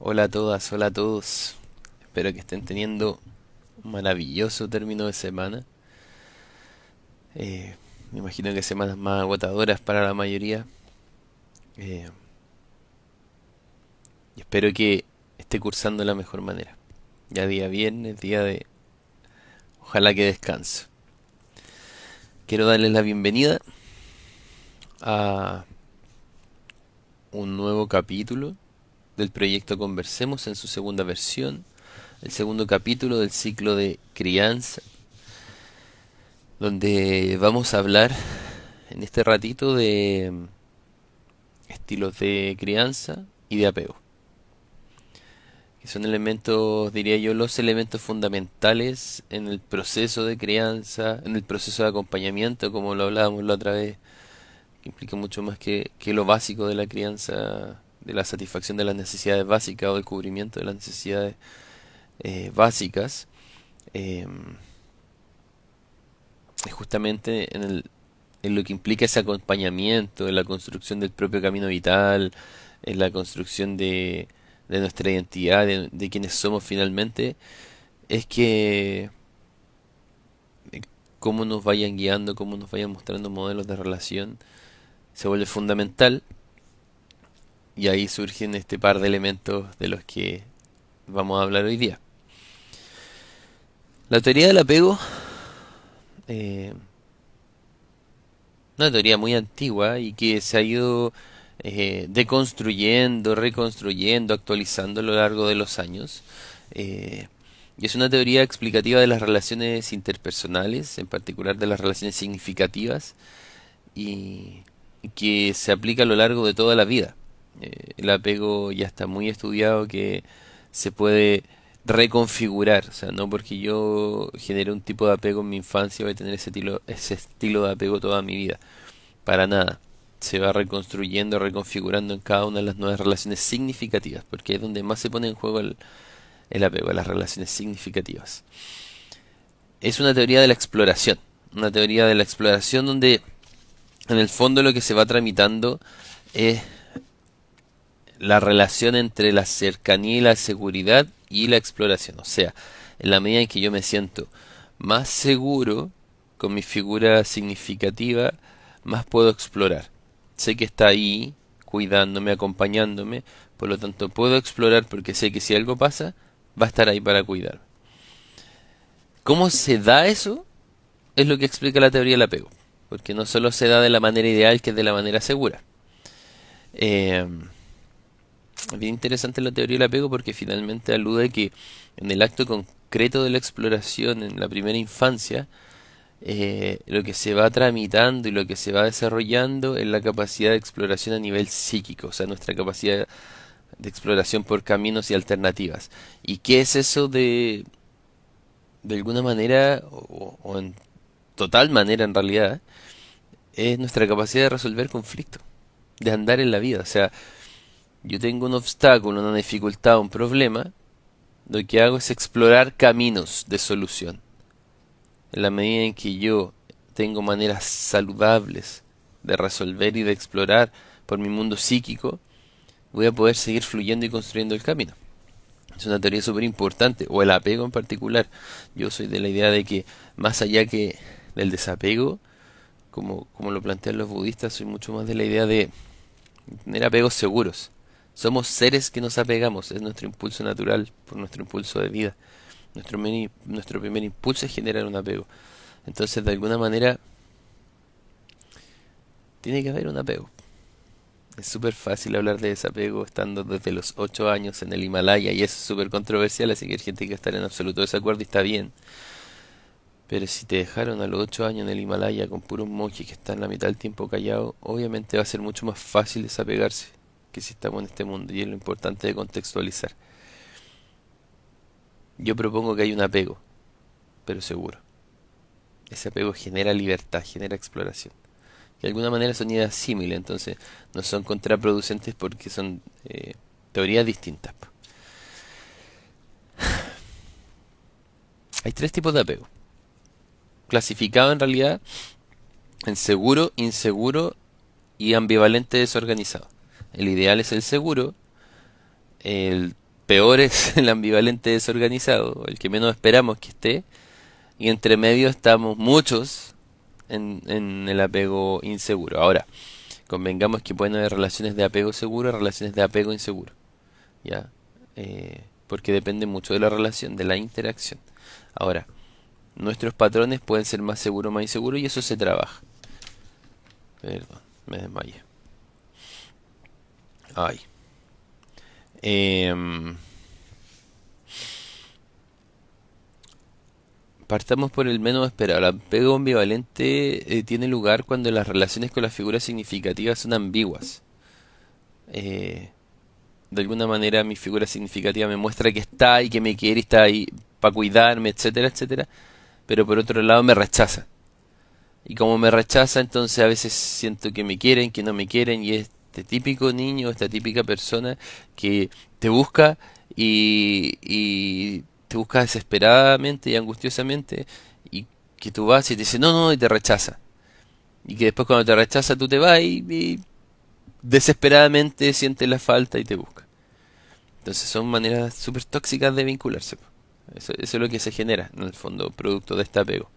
Hola a todas, hola a todos. Espero que estén teniendo un maravilloso término de semana. Eh, Me imagino que semanas más agotadoras para la mayoría. Eh, y espero que esté cursando de la mejor manera. Ya día viernes, día de... Ojalá que descanse. Quiero darles la bienvenida a un nuevo capítulo del proyecto Conversemos en su segunda versión. El segundo capítulo del ciclo de crianza, donde vamos a hablar en este ratito de estilos de crianza y de apego, que son elementos, diría yo, los elementos fundamentales en el proceso de crianza, en el proceso de acompañamiento, como lo hablábamos la otra vez, que implica mucho más que lo básico de la crianza, de la satisfacción de las necesidades básicas o el cubrimiento de las necesidades básicas. Eh, es justamente en lo que implica ese acompañamiento, en la construcción del propio camino vital, en la construcción de nuestra identidad, de quienes somos finalmente, es que cómo nos vayan guiando, cómo nos vayan mostrando modelos de relación, se vuelve fundamental y ahí surgen este par de elementos de los que vamos a hablar hoy día. La teoría del apego, eh, una teoría muy antigua y que se ha ido deconstruyendo, reconstruyendo, actualizando a lo largo de los años. Eh, y es una teoría explicativa de las relaciones interpersonales, en particular de las relaciones significativas, y, y que se aplica a lo largo de toda la vida. El apego ya está muy estudiado que se puede reconfigurar, o sea, no porque yo generé un tipo de apego en mi infancia voy a tener ese estilo de apego toda mi vida. Para nada. Se va reconstruyendo, reconfigurando en cada una de las nuevas relaciones significativas, porque es donde más se pone en juego el apego, las relaciones significativas. Es una teoría de la exploración, una teoría de la exploración donde en el fondo lo que se va tramitando es la relación entre la cercanía y la seguridad y la exploración. O sea, en la medida en que yo me siento más seguro con mi figura significativa, más puedo explorar. Sé que está ahí, cuidándome, acompañándome, por lo tanto puedo explorar porque sé que si algo pasa, va a estar ahí para cuidar. ¿Cómo se da eso? Es lo que explica la teoría del apego. Porque no solo se da de la manera ideal, que es de la manera segura. Eh, Es bien interesante la teoría del apego porque finalmente alude que en el acto concreto de la exploración en la primera infancia, lo que se va tramitando y lo que se va desarrollando es la capacidad de exploración a nivel psíquico, o sea, nuestra capacidad de exploración por caminos y alternativas. ¿Y qué es eso de alguna manera, o en total manera en realidad? Es nuestra capacidad de resolver conflictos, de andar en la vida. O sea, yo tengo un obstáculo, una dificultad, un problema. Lo que hago es explorar caminos de solución. En la medida en que yo tengo maneras saludables de resolver y de explorar por mi mundo psíquico, voy a poder seguir fluyendo y construyendo el camino. Es una teoría súper importante, o el apego en particular. Yo soy de la idea de que más allá que del desapego, como lo plantean los budistas, soy mucho más de la idea de tener apegos seguros. Somos seres que nos apegamos, es nuestro impulso natural, por nuestro impulso de vida. Nuestro primer impulso es generar un apego. Entonces, de alguna manera, tiene que haber un apego. Es súper fácil hablar de desapego estando desde los 8 años en el Himalaya y eso es súper controversial, así que hay gente que va a estar en absoluto desacuerdo y está bien. Pero si te dejaron a los 8 años en el Himalaya con puros monjes que están la mitad del tiempo callados, obviamente va a ser mucho más fácil desapegarse que si estamos en este mundo y es lo importante de contextualizar. Yo propongo que hay un apego, pero seguro. Ese apego genera libertad, genera exploración. De alguna manera son ideas similares, entonces no son contraproducentes porque son teorías distintas. Hay tres tipos de apego, clasificado en realidad en seguro, inseguro y ambivalente desorganizado. El ideal es el seguro, el peor es el ambivalente desorganizado, el que menos esperamos que esté, y entre medio estamos muchos en el apego inseguro. Ahora, convengamos que pueden haber relaciones de apego seguro, relaciones de apego inseguro, ¿ya? Porque depende mucho de la relación, de la interacción. Ahora, nuestros patrones pueden ser más seguros o más inseguros y eso se trabaja. Perdón, me desmayé. Ay. Em, Partamos por el menos esperado. El apego ambivalente tiene lugar cuando las relaciones con las figuras significativas son ambiguas. Eh, de alguna manera mi figura significativa me muestra que está y que me quiere y está ahí para cuidarme, etcétera, etcétera. Pero por otro lado me rechaza. Y como me rechaza, entonces a veces siento que me quieren, que no me quieren, y este típico niño, esta típica persona que te busca y te busca desesperadamente y angustiosamente, y que tú vas y te dice no, no, y te rechaza. Y que después cuando te rechaza tú te vas y desesperadamente sientes la falta y te busca. Entonces son maneras súper tóxicas de vincularse. Eso es lo que se genera, en el fondo, producto de este apego.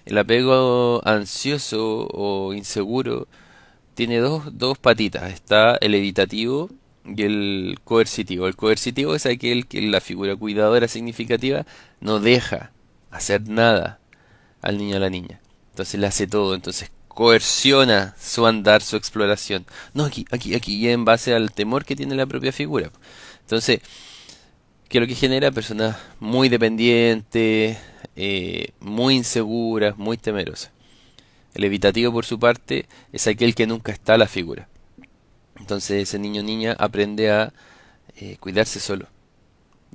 El apego ansioso o inseguro tiene dos patitas. Está el evitativo y el coercitivo. El coercitivo es aquel que la figura cuidadora significativa no deja hacer nada al niño o a la niña. Entonces le hace todo. Entonces coerciona su andar, su exploración. No, aquí, aquí, aquí. Y en base al temor que tiene la propia figura. Entonces, que lo que genera personas muy dependientes, muy inseguras, muy temerosas. El evitativo, por su parte, es aquel que nunca está a la figura. Entonces ese niño o niña aprende a cuidarse solo.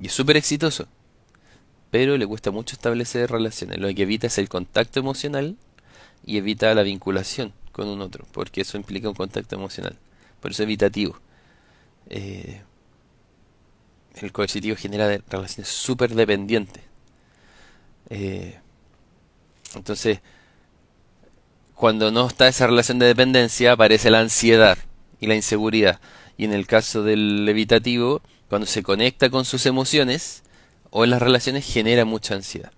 Y es súper exitoso, pero le cuesta mucho establecer relaciones. Lo que evita es el contacto emocional y evita la vinculación con un otro, porque eso implica un contacto emocional. Por eso evitativo. Eh, el coercitivo genera relaciones súper dependientes. Eh, entonces, cuando no está esa relación de dependencia, aparece la ansiedad y la inseguridad. Y en el caso del evitativo, cuando se conecta con sus emociones o en las relaciones, genera mucha ansiedad.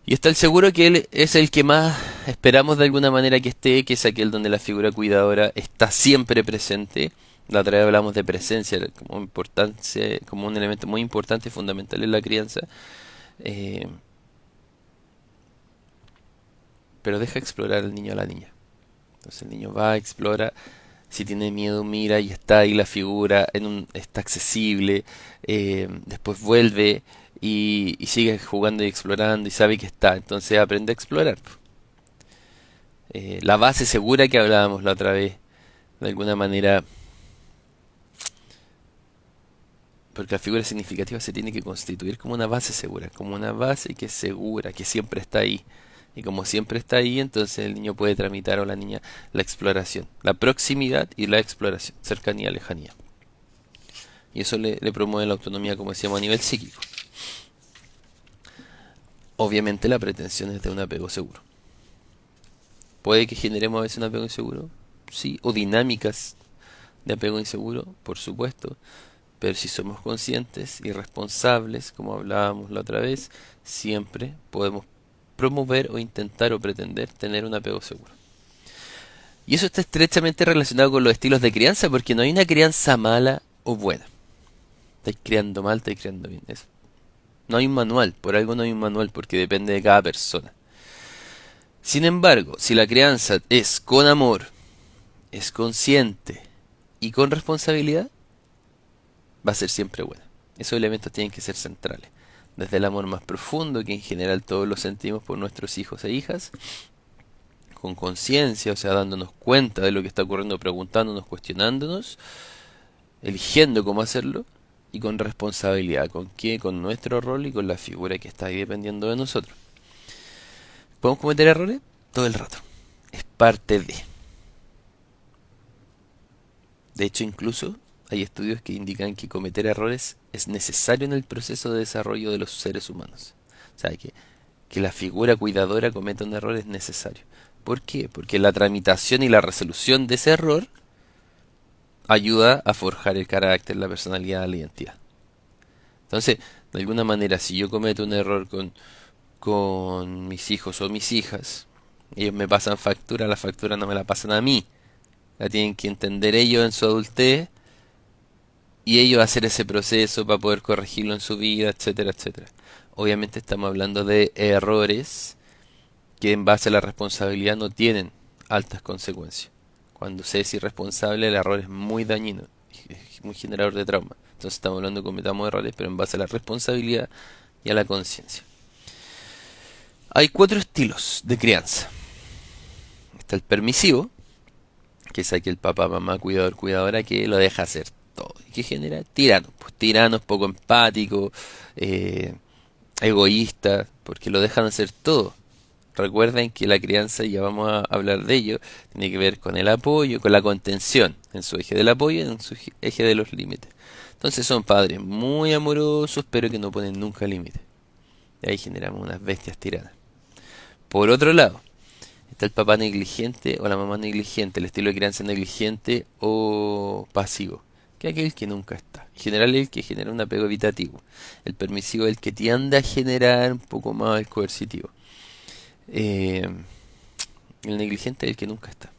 Y está el seguro, que él es el que más esperamos de alguna manera que esté, que es aquel donde la figura cuidadora está siempre presente. La otra vez hablamos de presencia como importancia, como un elemento muy importante y fundamental en la crianza. Eh, pero deja explorar al niño o a la niña. Entonces el niño va, explora, si tiene miedo mira y está ahí la figura, está accesible, después vuelve y sigue jugando y explorando y sabe que está, entonces aprende a explorar. La base segura que hablábamos la otra vez, de alguna manera, porque la figura significativa se tiene que constituir como una base segura, como una base que es segura, que siempre está ahí. Y como siempre está ahí, entonces el niño puede tramitar o la niña la exploración, la proximidad y la exploración, cercanía, lejanía. Y eso le promueve la autonomía, como decíamos, a nivel psíquico. Obviamente la pretensión es de un apego seguro. ¿Puede que generemos a veces un apego inseguro? Sí, o dinámicas de apego inseguro, por supuesto. Pero si somos conscientes y responsables, como hablábamos la otra vez, siempre podemos promover o intentar o pretender tener un apego seguro. Y eso está estrechamente relacionado con los estilos de crianza, porque no hay una crianza mala o buena. Estáis criando mal, estáis criando bien. Eso. No hay un manual, por algo no hay un manual, porque depende de cada persona. Sin embargo, si la crianza es con amor, es consciente y con responsabilidad, va a ser siempre buena. Esos elementos tienen que ser centrales. Desde el amor más profundo, que en general todos lo sentimos por nuestros hijos e hijas, con conciencia, o sea, dándonos cuenta de lo que está ocurriendo, preguntándonos, cuestionándonos, eligiendo cómo hacerlo, y con responsabilidad. ¿Con qué? Con nuestro rol y con la figura que está ahí dependiendo de nosotros. ¿Podemos cometer errores? Todo el rato. Es parte de. De hecho, incluso hay estudios que indican que cometer errores es necesario en el proceso de desarrollo de los seres humanos. O sea, que la figura cuidadora cometa un error es necesario. ¿Por qué? Porque la tramitación y la resolución de ese error ayuda a forjar el carácter, la personalidad, la identidad. Entonces, de alguna manera, si yo cometo un error con mis hijos o mis hijas, ellos me pasan factura, la factura no me la pasan a mí, la tienen que entender ellos en su adultez y ellos hacer ese proceso para poder corregirlo en su vida, etcétera, etcétera. Obviamente estamos hablando de errores que en base a la responsabilidad no tienen altas consecuencias. Cuando se es irresponsable, el error es muy dañino, es muy generador de trauma. Entonces estamos hablando de que cometamos errores, pero en base a la responsabilidad y a la conciencia. Hay cuatro estilos de crianza. Está el permisivo, que es aquel papá, mamá, cuidador, cuidadora que lo deja hacer todo. ¿Y que genera? Tiranos, pues tiranos, poco empáticos, eh, egoístas, porque lo dejan hacer todo. Recuerden que la crianza, ya vamos a hablar de ello, tiene que ver con el apoyo, con la contención, en su eje del apoyo y en su eje de los límites. Entonces son padres muy amorosos, pero que no ponen nunca límites. Y ahí generamos unas bestias tiranas. Por otro lado, está el papá negligente o la mamá negligente, el estilo de crianza negligente o pasivo, que es aquel que nunca está. En general es el que genera un apego evitativo. El permisivo es el que tiende a generar un poco más el coercitivo. Eh, el negligente es el que nunca está.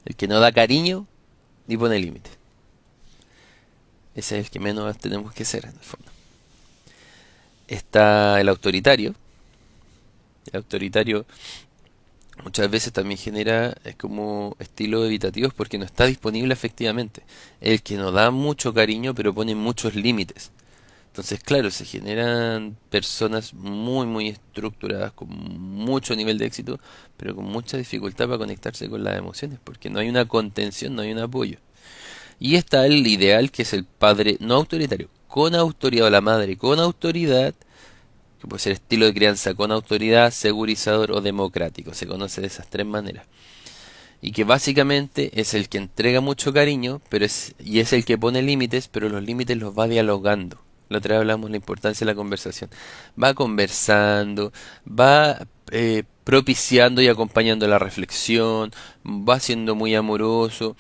El que no da cariño ni pone límite. Ese es el que menos tenemos que ser en el fondo. Está el autoritario. El autoritario muchas veces también genera como estilos evitativos porque no está disponible efectivamente. El que no da mucho cariño pero pone muchos límites. Entonces, claro, se generan personas muy, muy estructuradas, con mucho nivel de éxito, pero con mucha dificultad para conectarse con las emociones, porque no hay una contención, no hay un apoyo. Y está el ideal, que es el padre no autoritario, con autoridad, o la madre con autoridad, que puede ser estilo de crianza con autoridad, segurizador o democrático, se conoce de esas tres maneras. Y que básicamente es el que entrega mucho cariño, y es el que pone límites, pero los límites los va dialogando. La otra vez hablamos de la importancia de la conversación. Va conversando, va propiciando y acompañando la reflexión, va siendo muy amoroso,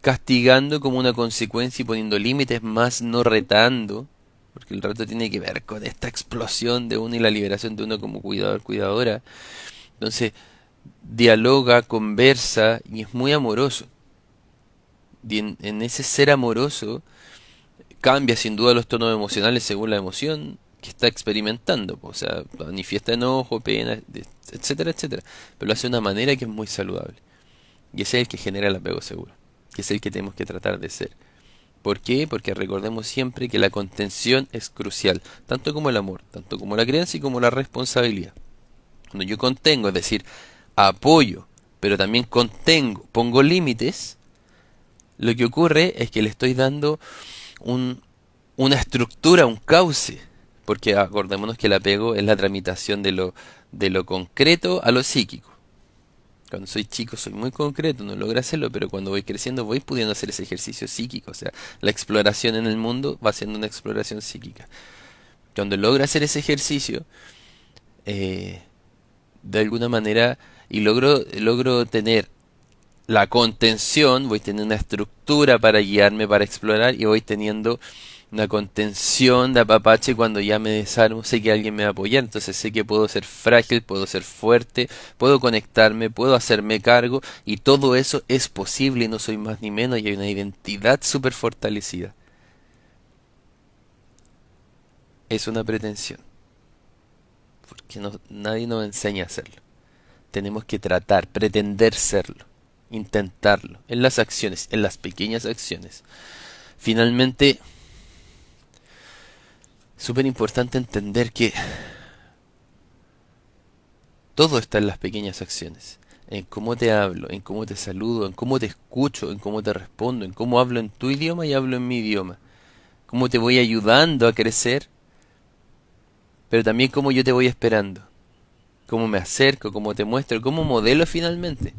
castigando como una consecuencia y poniendo límites, más no retando, porque el reto tiene que ver con esta explosión de uno y la liberación de uno como cuidador, cuidadora. Entonces, dialoga, conversa y es muy amoroso. Y en ese ser amoroso cambia sin duda los tonos emocionales según la emoción que está experimentando. O sea, manifiesta enojo, pena, etcétera, etcétera. Pero lo hace de una manera que es muy saludable. Y ese es el que genera el apego seguro. Que es el que tenemos que tratar de ser. ¿Por qué? Porque recordemos siempre que la contención es crucial. Tanto como el amor, tanto como la creencia y como la responsabilidad. Cuando yo contengo, es decir, apoyo, pero también contengo, pongo límites, lo que ocurre es que le estoy dando un, una estructura, un cauce, porque acordémonos que el apego es la tramitación de lo concreto a lo psíquico. Cuando soy chico soy muy concreto, no logro hacerlo, pero cuando voy creciendo voy pudiendo hacer ese ejercicio psíquico, o sea, la exploración en el mundo va siendo una exploración psíquica. Cuando logro hacer ese ejercicio, eh, de alguna manera, y logro tener la contención, voy teniendo una estructura para guiarme, para explorar, y voy teniendo una contención de apapache cuando ya me desarmo, sé que alguien me va a apoyar, entonces sé que puedo ser frágil, puedo ser fuerte, puedo conectarme, puedo hacerme cargo, y todo eso es posible y no soy más ni menos, y hay una identidad súper fortalecida. Es una pretensión, porque nadie nos enseña a hacerlo. Tenemos que tratar, pretender serlo, intentarlo, en las acciones, en las pequeñas acciones. Finalmente, súper importante entender que todo está en las pequeñas acciones. En cómo te hablo, en cómo te saludo, en cómo te escucho, en cómo te respondo, en cómo hablo en tu idioma y hablo en mi idioma. Cómo te voy ayudando a crecer, pero también cómo yo te voy esperando. Cómo me acerco, cómo te muestro, cómo modelo finalmente.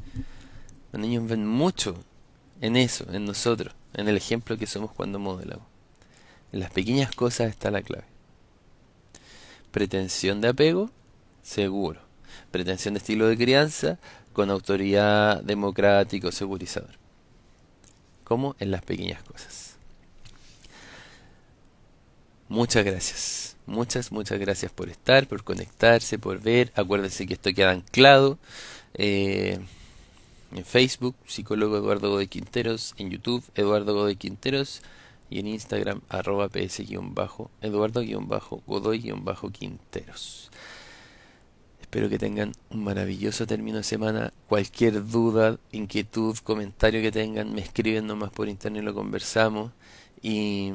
Los niños ven mucho en eso, en nosotros, en el ejemplo que somos cuando modelamos. En las pequeñas cosas está la clave. Pretensión de apego, seguro. Pretensión de estilo de crianza, con autoridad democrático, segurizador. como en las pequeñas cosas. Muchas gracias. Muchas gracias por estar, por conectarse, por ver. Acuérdense que esto queda anclado eh, en Facebook, psicólogo Eduardo Godoy Quinteros, en YouTube, Eduardo Godoy Quinteros, y en Instagram, arroba ps-eduardo-godoy-quinteros. Espero que tengan un maravilloso término de semana. Cualquier duda, inquietud, comentario que tengan, me escriben nomás por internet y lo conversamos. Y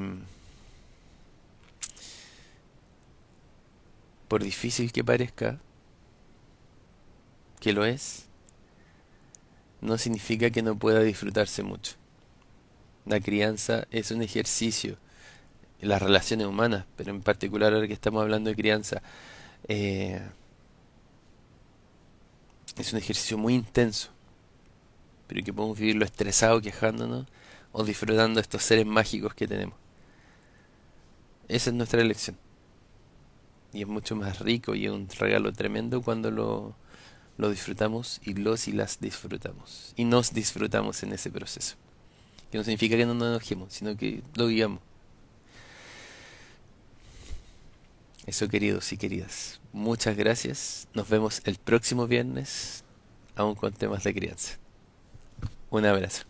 por difícil que parezca, que lo es, no significa que no pueda disfrutarse mucho. La crianza es un ejercicio, las relaciones humanas, pero en particular ahora que estamos hablando de crianza, eh, es un ejercicio muy intenso, pero que podemos vivirlo estresado, quejándonos, o disfrutando de estos seres mágicos que tenemos. Esa es nuestra elección. Y es mucho más rico y es un regalo tremendo cuando lo disfrutamos y los y las disfrutamos. Y nos disfrutamos en ese proceso. Que no significa que no nos enojemos, sino que lo vivamos. Eso, queridos y queridas. Muchas gracias. Nos vemos el próximo viernes, aún con temas de crianza. Un abrazo.